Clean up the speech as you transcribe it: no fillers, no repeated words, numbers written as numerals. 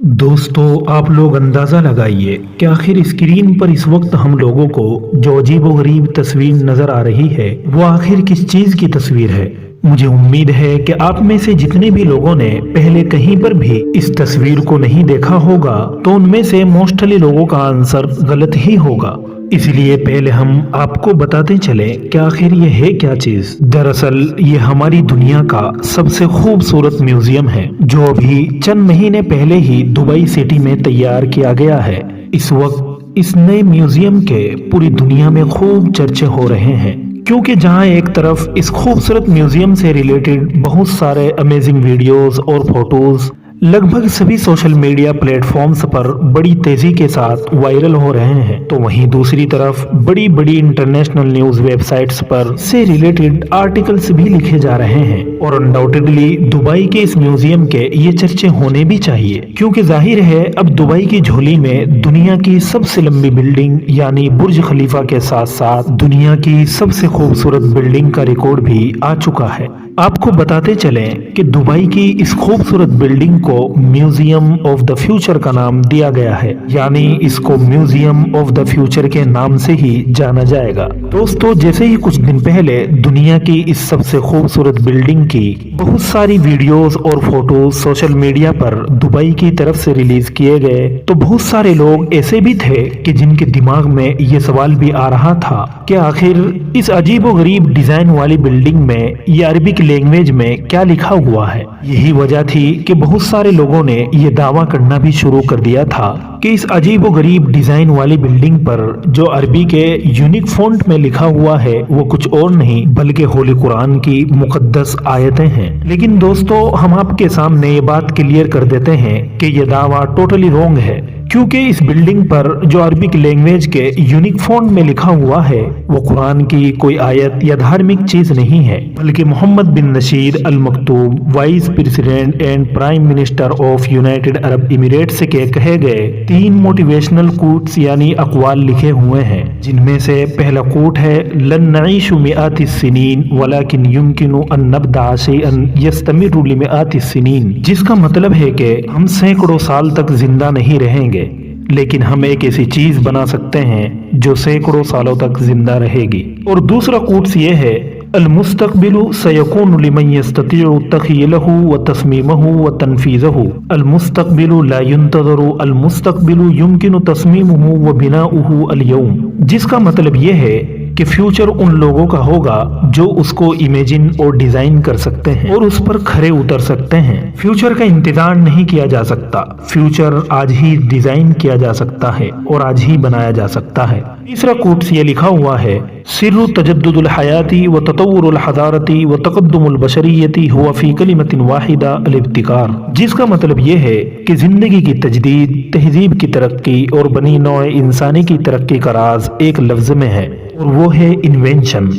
दोस्तों, आप लोग अंदाज़ा लगाइए कि आखिर स्क्रीन पर इस वक्त हम लोगों को जो अजीबोगरीब तस्वीर नज़र आ रही है वो आखिर किस चीज़ की तस्वीर है। मुझे उम्मीद है कि आप में से जितने भी लोगों ने पहले कहीं पर भी इस तस्वीर को नहीं देखा होगा तो उनमें से मोस्टली लोगों का आंसर गलत ही होगा। इसलिए पहले हम आपको बताते चले कि आखिर ये है क्या चीज। दरअसल ये हमारी दुनिया का सबसे खूबसूरत म्यूजियम है जो अभी चंद महीने पहले ही दुबई सिटी में तैयार किया गया है। इस वक्त इस नए म्यूजियम के पूरी दुनिया में खूब चर्चे हो रहे हैं, क्योंकि जहां एक तरफ इस खूबसूरत म्यूजियम से रिलेटेड बहुत सारे अमेजिंग वीडियोस और फोटोज लगभग सभी सोशल मीडिया प्लेटफॉर्म्स पर बड़ी तेजी के साथ वायरल हो रहे हैं, तो वहीं दूसरी तरफ बड़ी बड़ी इंटरनेशनल न्यूज वेबसाइट्स पर से रिलेटेड आर्टिकल्स भी लिखे जा रहे हैं। और अनडाउटेडली दुबई के इस म्यूजियम के ये चर्चे होने भी चाहिए, क्योंकि जाहिर है अब दुबई की झोली में दुनिया की सबसे लंबी बिल्डिंग यानी बुर्ज खलीफा के साथ साथ दुनिया की सबसे खूबसूरत बिल्डिंग का रिकॉर्ड भी आ चुका है। आपको बताते चलें कि दुबई की इस खूबसूरत बिल्डिंग को म्यूजियम ऑफ द फ्यूचर का नाम दिया गया है, यानी इसको म्यूजियम ऑफ द फ्यूचर के नाम से ही जाना जाएगा। दोस्तों, जैसे ही कुछ दिन पहले दुनिया की इस सबसे खूबसूरत बिल्डिंग की बहुत सारी वीडियोस और फोटोज सोशल मीडिया पर दुबई की तरफ से रिलीज किए गए, तो बहुत सारे लोग ऐसे भी थे कि जिनके दिमाग में ये सवाल भी आ रहा था कि आखिर इस अजीबोगरीब डिजाइन वाली बिल्डिंग में ये अरबिक लैंग्वेज में क्या लिखा हुआ है। यही वजह थी कि बहुत सारे लोगों ने ये दावा करना भी शुरू कर दिया था कि इस अजीबोगरीब डिजाइन वाली बिल्डिंग पर जो अरबी के यूनिक फॉन्ट में लिखा हुआ है वो कुछ और नहीं बल्कि होली कुरान की मुकद्दस आयतें हैं। लेकिन दोस्तों, हम आपके सामने ये बात क्लियर कर देते हैं कि ये दावा टोटली रॉन्ग है, क्योंकि इस बिल्डिंग पर जो अरबिक लैंग्वेज के यूनिक फॉन्ट में लिखा हुआ है वो कुरान की कोई आयत या धार्मिक चीज नहीं है, बल्कि Mohammed bin Rashid Al Maktoum, vice president and prime minister of United Arab Emirates के कहे गए 3 मोटिवेशनल कोट्स यानी अकवाल लिखे हुए हैं, जिनमें से पहला कोट है लन नईशु मिआतिस सिनीन वलाकिन युमकिनु अन नब्दा शैअन यस्तमिरु लिमिआतिस सिनीन, जिसका मतलब है कि हम सैकड़ों साल तक जिंदा नहीं रहेंगे, लेकिन हम एक ऐसी चीज बना सकते हैं जो सैकड़ों सालों तक जिंदा रहेगी। और दूसरा कोट्स ये है अल मुस्तक़बिलु सयकूनु लिमन यस्ततिउ तख़य्युलहु व तस्मीमहु व तनफ़ीज़हु अल मुस्तक़बिलु ला युंतज़रु अल मुस्तक़बिलु युमकिनु तस्मीमुहु व बिनाउहु अल यौम, जिसका मतलब ये है कि फ्यूचर उन लोगों का होगा जो उसको इमेजिन और डिजाइन कर सकते हैं और उस पर खरे उतर सकते हैं। फ्यूचर का इंतजार नहीं किया जा सकता, फ्यूचर आज ही डिजाइन किया जा सकता है और आज ही बनाया जा सकता है। तीसरा कोट्स ये लिखा हुआ है सिर्रु तजद्दुदुल हयाती व ततव्वुरुल हज़ारती व तक़द्दुमुल बशरियती हुवा फी कलिमतिन वाहिदा अल इब्तिकार, जिसका मतलब ये है कि जिंदगी की तजदीद, तहजीब की तरक्की और बनी नौ इंसानी की तरक्की का राज एक लफ्ज में है और वो है इन्वेंशन।